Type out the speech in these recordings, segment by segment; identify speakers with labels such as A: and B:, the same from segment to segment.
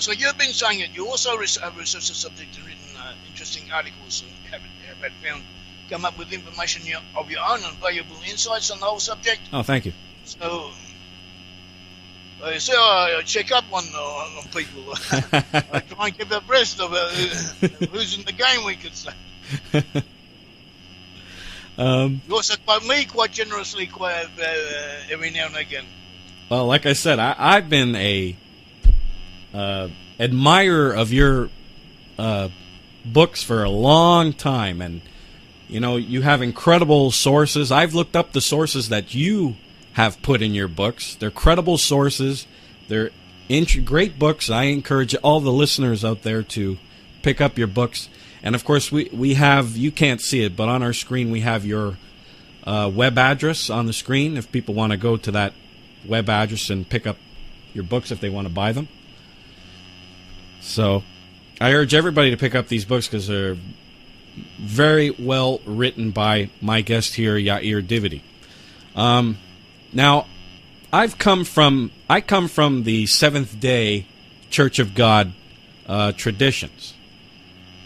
A: So you've been saying it. You also have researched the subject and written interesting articles and have come up with information of your own and valuable insights on the whole subject.
B: Oh, thank you.
A: So I check up on people. I try and keep abreast of who's in the game, we could say. You also quote me quite generously every now and again.
B: Well, like I said, I've been a admirer of your books for a long time, and you have incredible sources. I've looked up the sources that you have put in your books. They're credible sources. They're great books. I encourage all the listeners out there to pick up your books. And of course, we have, you can't see it, but on our screen we have your web address on the screen if people want to go to that web address and pick up your books if they want to buy them. So I urge everybody to pick up these books because they're very well written by my guest here, Yair Davidy. Now, I come from the Seventh-day Church of God traditions.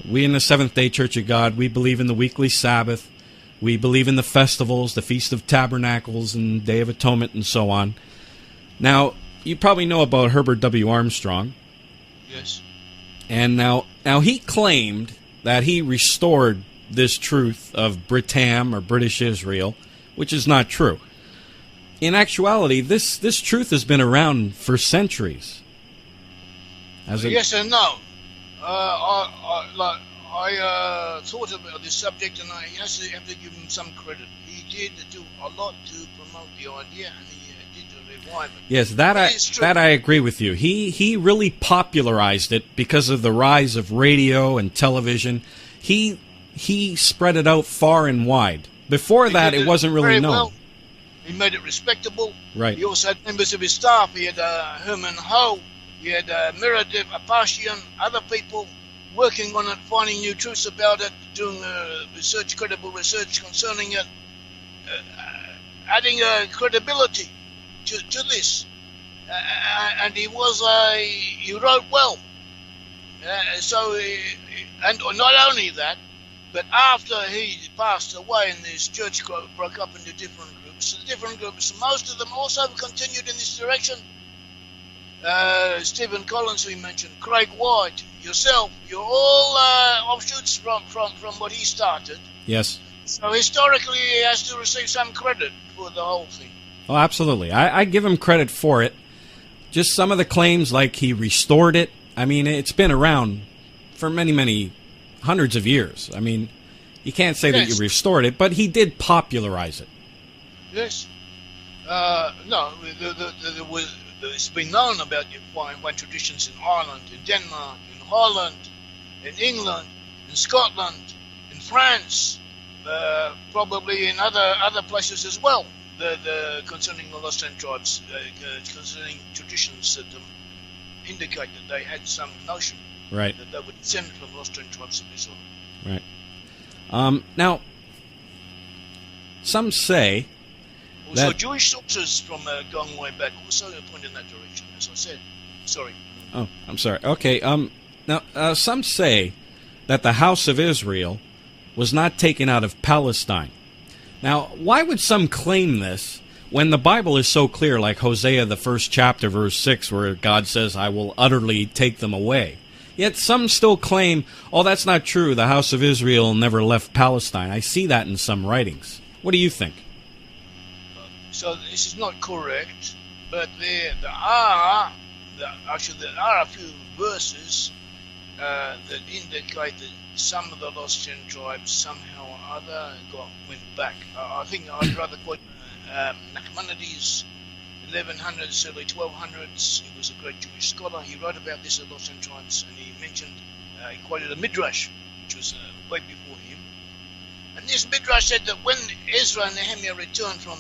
B: We in the Seventh-day Church of God, we believe in the weekly Sabbath. We believe in the festivals, the Feast of Tabernacles and Day of Atonement and so on. Now, you probably know about Herbert W. Armstrong.
A: Yes.
B: And now he claimed that he restored this truth of Britam or British Israel, which is not true. In actuality, this truth has been around for centuries.
A: Yes and no. I thought about this subject, and I have to give him some credit. He did do a lot to promote the idea, and he did revive it.
B: Yes, that I agree with you. He really popularized it because of the rise of radio and television. He spread it out far and wide. Before that, it wasn't really known.
A: Well. He made it respectable.
B: Right.
A: He also had members of his staff. He had Herman Ho. He had Miradev Apashian, other people working on it, finding new truths about it, doing credible research concerning it, adding credibility to this. And he wrote well. And not only that, but after he passed away and this church broke up into different groups, most of them also continued in this direction. Stephen Collins, we mentioned, Craig White, yourself, you're all offshoots from what he started.
B: Yes.
A: So historically, he has to receive some credit for the whole thing.
B: Oh, absolutely. I give him credit for it. Just some of the claims, like he restored it. I mean, it's been around for many, many hundreds of years. I mean, you can't say that you restored it, but he did popularize it.
A: Yes. No, it's been known about wine traditions in Ireland, in Denmark, in Holland, in England, in Scotland, in France, probably in other places as well. Concerning the Lost End tribes, concerning traditions that indicate that they had some notion
B: that
A: they would descend from the Lost End tribes of Israel.
B: Right. Now, some say
A: also Jewish sources from going way back also point in that direction, as I said. Sorry.
B: Oh, I'm sorry. Okay. Now, some say that the house of Israel was not taken out of Palestine. Now, why would some claim this when the Bible is so clear, like Hosea, the 1st chapter, verse 6, where God says, I will utterly take them away? Yet some still claim, oh, that's not true. The house of Israel never left Palestine. I see that in some writings. What do you think?
A: So this is not correct, but there are a few verses that indicate that some of the Lost End tribes somehow or other went back. I think I'd rather quote Nachmanides, 1100s, early 1200s. He was a great Jewish scholar. He wrote about this at Lost End tribes, and he mentioned, he quoted a midrash, which was way before him. And this midrash said that when Ezra and Nehemiah returned from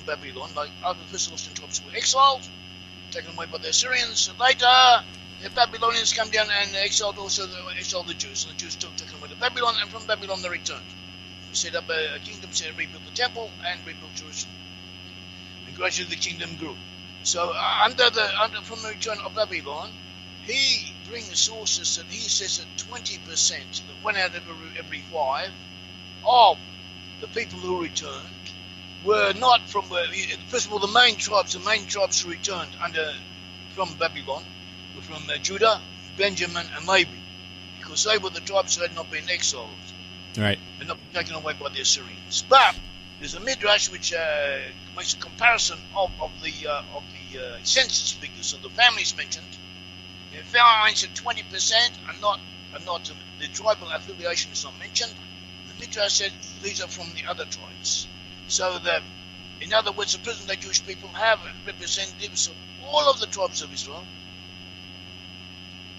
A: Babylon, like other first Lost End tribes were exiled, taken away by the Assyrians. Later, the Babylonians come down and exiled the Jews, and the Jews took them away to Babylon, and from Babylon they returned. They set up a kingdom, rebuilt the temple, and rebuilt Jerusalem. And gradually the kingdom grew. So from the return of Babylon, he the sources that he says that 20%, that 1 out of every 5 of the people who returned were not from, first of all, the main tribes who returned from Babylon were from Judah, Benjamin, and Levi, because they were the tribes who had not been exiled,
B: Right.
A: and not been taken away by the Assyrians. But there's a midrash which makes a comparison of the census figures of the families mentioned. It finds that 20% are not the tribal affiliation is not mentioned. The midrash said these are from the other tribes. So that, in other words, the present-day Jewish people have representatives of all of the tribes of Israel.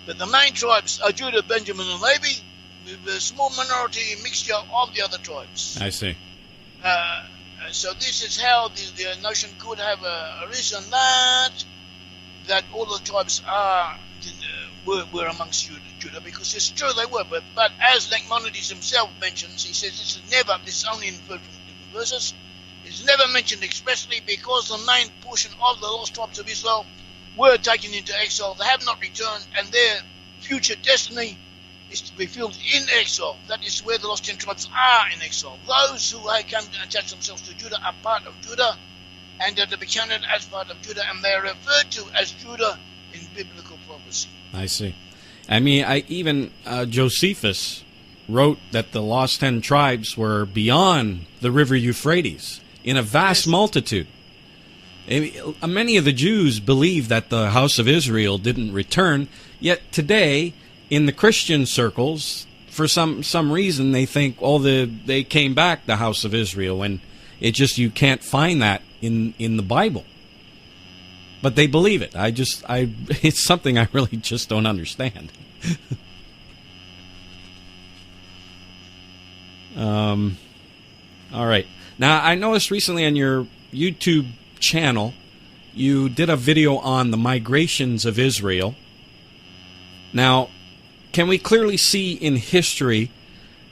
A: But the main tribes are Judah, Benjamin, and Levi, with a small minority mixture of the other tribes.
B: I see.
A: So this is how the notion could have arisen that all the tribes were amongst Judah, because it's true they were. But as Nachmanides himself mentions, he says this is only inferred from different verses. It's never mentioned expressly, because the main portion of the lost tribes of Israel were taken into exile. They have not returned, and their future destiny is to be filled in exile. That is where the lost 10 tribes are, in exile. Those who come to attach themselves to Judah are part of Judah, and are to be counted as part of Judah, and they are referred to as Judah in biblical prophecy.
B: I see. I mean, Josephus wrote that the lost 10 tribes were beyond the river Euphrates in a vast multitude. Many of the Jews believe that the house of Israel didn't return, yet today, in the Christian circles, for some reason, they think, they came back, the house of Israel, and you can't find that in the Bible. But they believe it. It's something I really just don't understand. All right. Now, I noticed recently on your YouTube channel, you did a video on the migrations of Israel. Now, can we clearly see in history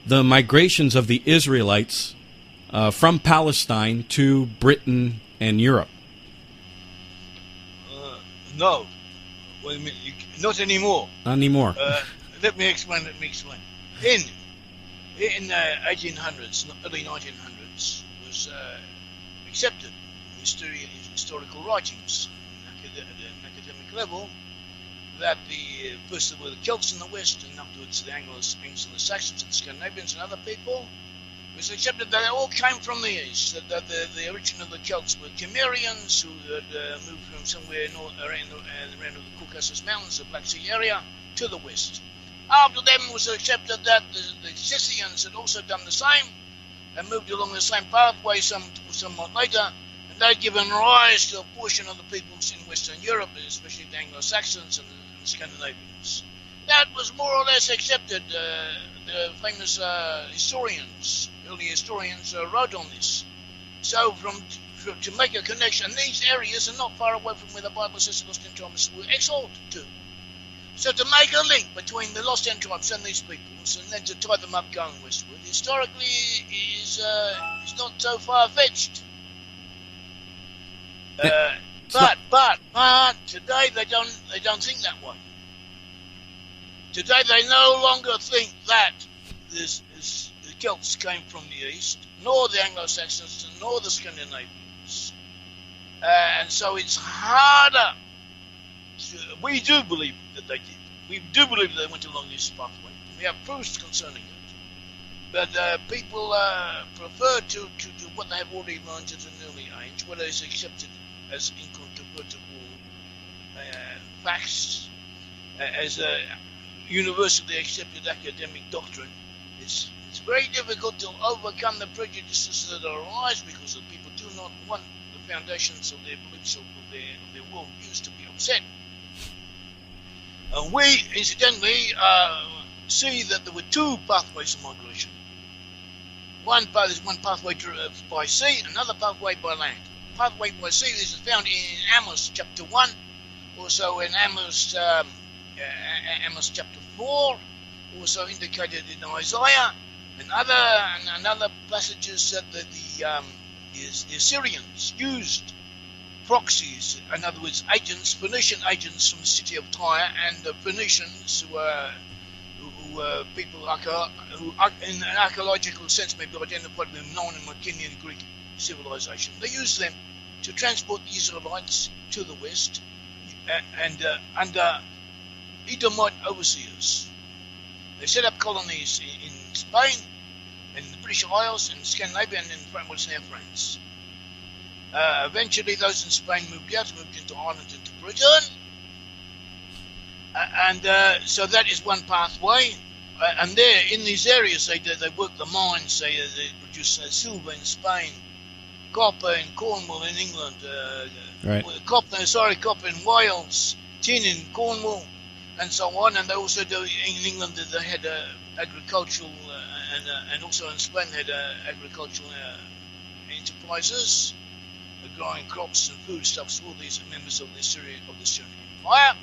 B: the migrations of the Israelites from Palestine to Britain and Europe?
A: No. Well, not anymore.
B: Not anymore.
A: Let me explain. In 1800s, early 1900s, was accepted in historical writings at an academic level that first were the Celts in the West, and afterwards the Anglo-Saxons and the Scandinavians and other people. It was accepted that they all came from the east, that the origin of the Celts were Cimmerians, who had moved from somewhere around the Caucasus Mountains, the Black Sea area, to the west. After them it was accepted that the Scythians had also done the same, and moved along the same pathway somewhat later, and they'd given rise to a portion of the peoples in Western Europe, especially the Anglo-Saxons and the Scandinavians. That was more or less accepted. The famous early historians wrote on this. So to make a connection, these areas are not far away from where the Bible says the lost 10 tribes were exiled to. So to make a link between the lost 10 tribes and these peoples, and then to tie them up going westward, historically is not so far-fetched. But today they don't think that way. Today they no longer think that the Celts came from the east, nor the Anglo-Saxons, nor the Scandinavians. And so it's harder. We do believe that they did. We do believe they went along this pathway. We have proofs concerning it. But people prefer to do what they have already learned at an early age, what is accepted as incontrovertible facts, as a universally accepted academic doctrine. It's very difficult to overcome the prejudices that arise because the people do not want the foundations of their beliefs of their worldviews to be upset. We, incidentally, see that there were two pathways of migration. One pathway by sea, another pathway by land. Pathway by sea is found in Amos chapter 1, also in Amos chapter 4, also indicated in Isaiah, and other passages that the Assyrians used proxies, in other words, agents, Phoenician agents from the city of Tyre, and the Phoenicians who were people who, in an archaeological sense, may be identified with non-Mycenaean Greek civilization. They used them to transport the Israelites to the west, and under Edomite overseers. They set up colonies in Spain, in the British Isles, in Scandinavia, and in what's now France. Eventually, those in Spain moved into Ireland, into Britain, and so that is one pathway. And there, in these areas, they work the mines. They produce silver in Spain, copper in Cornwall in England,
B: right.
A: Copper in Wales, tin in Cornwall, and so on. And they also do in England. They had agricultural, and also in Spain they had agricultural enterprises, growing crops and foodstuffs for all these members of the Syrian Empire.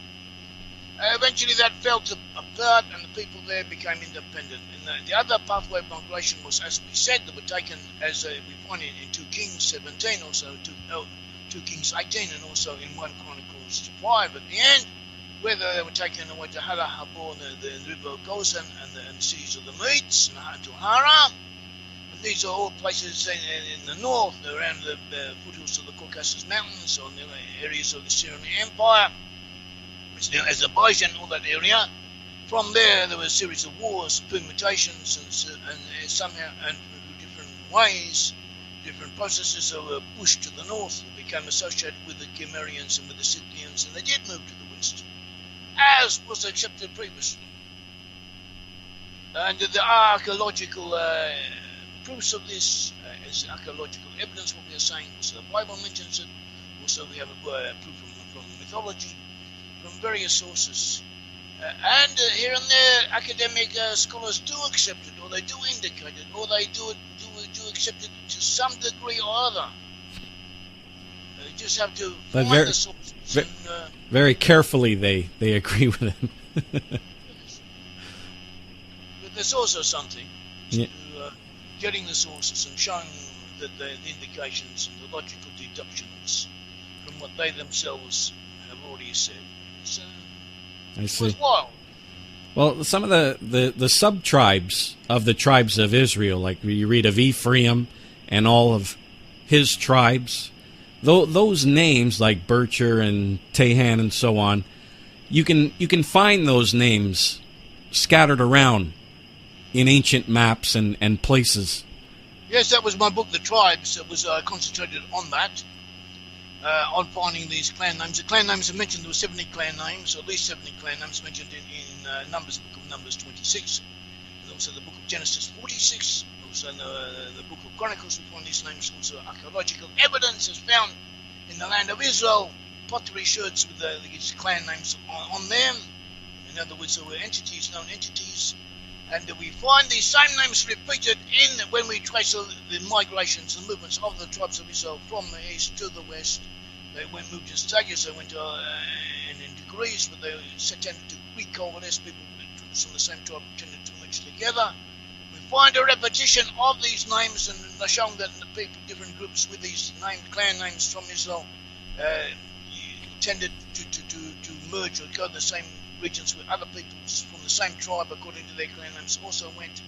A: Eventually that fell apart and the people there became independent. And the other pathway of migration was, as we said, they were taken, as we find in 2 Kings 17, also 2 Kings 18, and also in 1 Chronicles 5 at the end, where they were taken away to Hara, Habor, the river Gozan, and the cities of the Medes, and to Hara. And these are all places in the north, around the foothills of the Caucasus Mountains, on the areas of the Syrian Empire. It's now Azerbaijan, all that area. From there were a series of wars, permutations, and somehow, and different ways, different processes that were pushed to the north, became associated with the Cimmerians and with the Scythians, and they did move to the west, as was accepted previously. And the archaeological proofs of this, as archaeological evidence, what we are saying, also the Bible mentions it, also we have a proof from mythology, from various sources, and here and there academic scholars do accept it, or they do indicate it, or they do accept it to some degree or other. You just have to find the sources.
B: Very carefully they agree with it.
A: But there's also something to getting the sources and showing that the indications and the logical deductions from what they themselves have already said.
B: I see.
A: Wild.
B: Well, some of the sub-tribes of the tribes of Israel, like you read of Ephraim and all of his tribes, those names like Bircher and Tehan and so on, you can find those names scattered around in ancient maps and places.
A: Yes, that was my book, The Tribes. It was concentrated on that. On finding these clan names. The clan names are mentioned. There were 70 clan names, or at least 70 clan names mentioned in Numbers, the book of Numbers 26. There's also the book of Genesis 46. Also in the book of Chronicles, we find these names. Also archaeological evidence is found in the land of Israel. Pottery sherds with these clan names on them. In other words, there were entities, known entities. And we find these same names repeated when we trace the migrations and movements of the tribes of Israel from the east to the west. They moved in stages, they went in degrees, but they tended to recoalesce. People from the same tribe tended to mix together. We find a repetition of these names, and they're showing that the people, different groups with these clan names from Israel, tended to merge or go to the same regions with other peoples from the same tribe according to their clan names also went,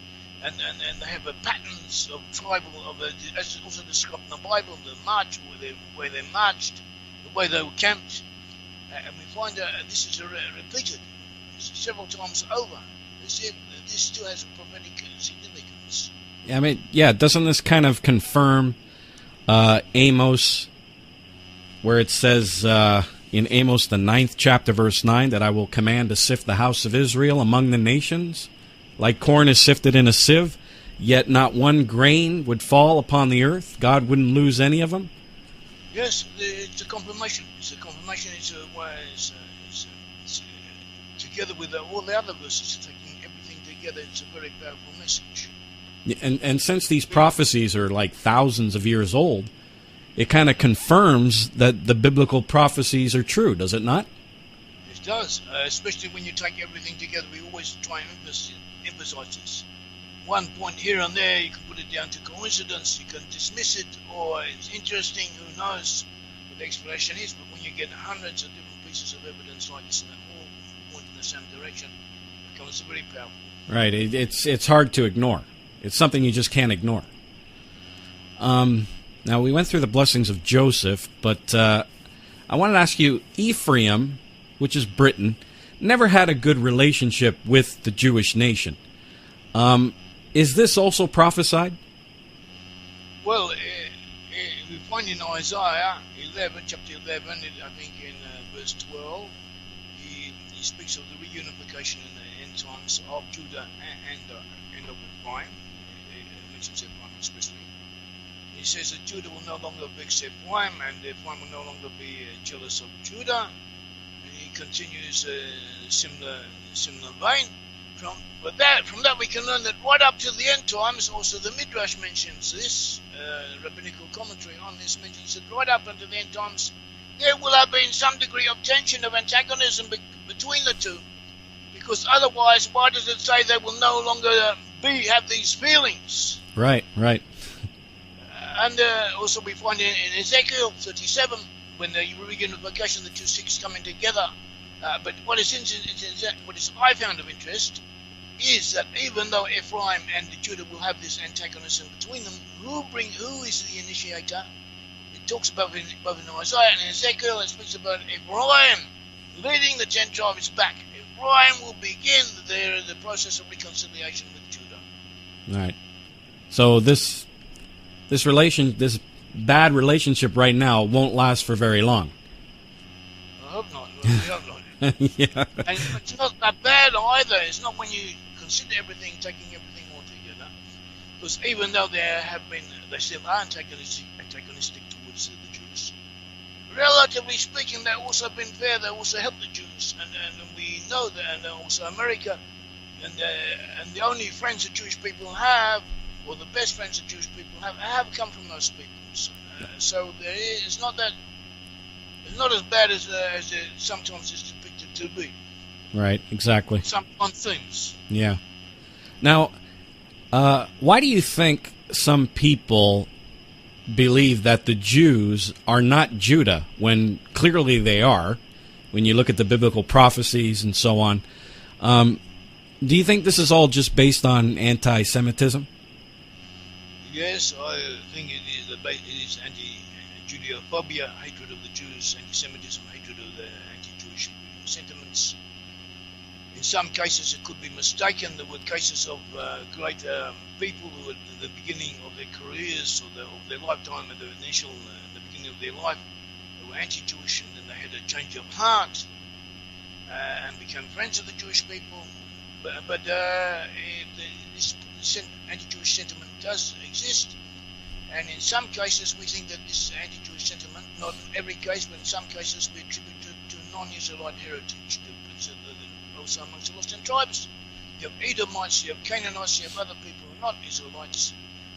A: and they have patterns of tribal, as also described in the Bible, the march, where they marched, the way they were camped, and we find this is repeated several times over. This still has a prophetic significance.
B: I mean, doesn't this kind of confirm Amos, where it says in Amos, the 9th chapter, verse 9, that I will command to sift the house of Israel among the nations, like corn is sifted in a sieve, yet not one grain would fall upon the earth. God wouldn't lose any of them?
A: Yes, it's a confirmation. It's a confirmation. It's together with all the other verses, taking everything together, it's a very powerful message.
B: And since these prophecies are like thousands of years old, it kind of confirms that the biblical prophecies are true, does it not?
A: It does, especially when you take everything together. We always try and emphasize this. One point here and there, you can put it down to coincidence, you can dismiss it, or it's interesting, who knows. But the explanation is, but when you get hundreds of different pieces of evidence like this and they all point in the same direction, it becomes very powerful.
B: Right. It's hard to ignore. It's something you just can't ignore. Now, we went through the blessings of Joseph, but I wanted to ask you, Ephraim, which is Britain, never had a good relationship with the Jewish nation. Is this also prophesied?
A: Well, we find in Isaiah 11, chapter 11, I think in verse 12, he speaks of the reunification in the end times of Judah and of Ephraim. He mentions Ephraim especially. He says that Judah will no longer vex Ephraim, and Ephraim will no longer be jealous of Judah. And he continues similar vein. From that we can learn that right up to the end times, also the Midrash mentions this, rabbinical commentary on this mentions that right up until the end times, there will have been some degree of tension, of antagonism between the two. Because otherwise, why does it say they will no longer have these feelings?
B: Right.
A: And also we find in Ezekiel 37, when the reunification of the two sticks coming together. But what I found of interest is that even though Ephraim and Judah will have this antagonism between them, who is the initiator? It talks about both in Isaiah and in Ezekiel. It speaks about Ephraim leading the 10 tribes back. Ephraim will begin the process of reconciliation with Judah.
B: Right. So this bad relationship right now won't last for very long.
A: I hope not. I hope not.
B: Yeah.
A: And it's not that bad either. It's not when you consider everything, taking everything all together. Because even though they still are antagonistic towards the Jews, relatively speaking, they've also been fair. They also helped the Jews, and we know that, and also America, and the only friends that Jewish people have, or the best friends that Jewish people have come from those peoples. So it's not as bad as it sometimes is depicted to be.
B: Right, exactly.
A: Some fun things.
B: Yeah. Now, why do you think some people believe that the Jews are not Judah when clearly they are, when you look at the biblical prophecies and so on? Do you think this is all just based on anti-Semitism?
A: Yes, I think it is anti-Judeophobia, hatred of the Jews, anti-Semitism, hatred of the anti-Jewish sentiments. In some cases it could be mistaken. There were cases of great people who at the beginning of their careers or of their lifetime, at the beginning of their life, they were anti-Jewish, and then they had a change of heart and became friends of the Jewish people. But this anti-Jewish sentiment does exist, and in some cases we think that this anti-Jewish sentiment, not in every case, but in some cases, we attribute to non-Israelite heritage, also amongst the Lost tribes. You have Edomites, you have Canaanites, you have other people who are not Israelites,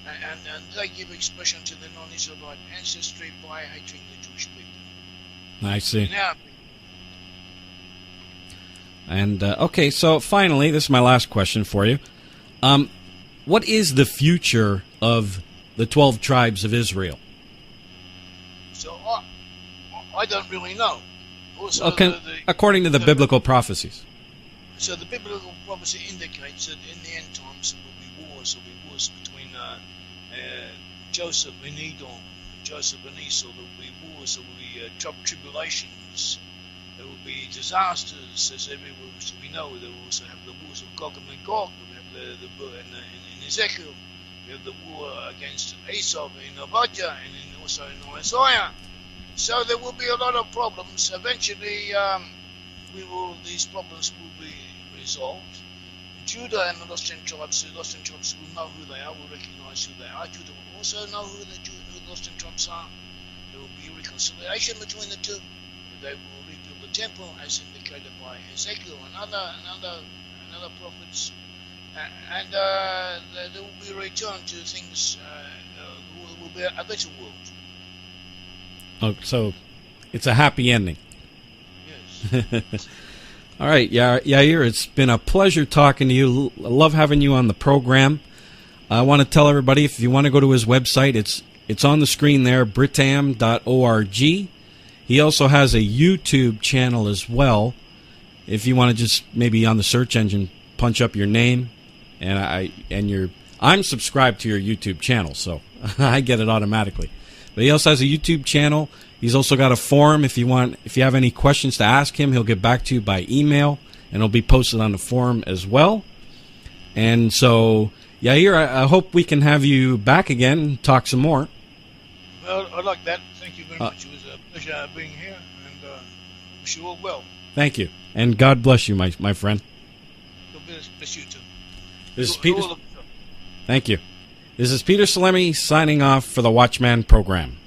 A: and they give expression to their non-Israelite ancestry by hating the Jewish people.
B: I see.
A: Now,
B: and okay, so finally, this is my last question for you. What is the future of the 12 tribes of Israel?
A: So I don't really know. Also,
B: according to the biblical prophecies.
A: So the biblical prophecy indicates that in the end times there will be wars. There will be wars between Joseph and Edom, Joseph and Esau. There will be wars. There will be tribulations. There will be disasters, as everywhere we know. There will also have the wars of Gog and Magog. We have in Ezekiel. We have the war against Esau in Obadiah, and also in Isaiah. So there will be a lot of problems. Eventually, these problems will be resolved. Judah and the lost tribes will know who they are, will recognize who they are. Judah will also know who the lost tribes are. There will be reconciliation between the two. They will rebuild the temple, as indicated by Ezekiel and other prophets. And there will be a return to things. There will be a better world.
B: Oh, so it's a happy ending.
A: Yes.
B: All right, Yair, it's been a pleasure talking to you. I love having you on the program. I want to tell everybody, if you want to go to his website, it's on the screen there, britam.org. He also has a YouTube channel as well. If you want to just maybe on the search engine punch up your name, I'm subscribed to your YouTube channel, so I get it automatically. But he also has a YouTube channel. He's also got a forum. If you have any questions to ask him, he'll get back to you by email, and it'll be posted on the forum as well. And so, Yair, I hope we can have you back again and talk some more.
A: Well, I'd like that. Thank you very much. It was a pleasure being here, and wish you all well.
B: Thank you, and God bless you, my friend.
A: God bless you too.
B: This is Peter. Thank you. This is Peter Salemi signing off for the Watchman program.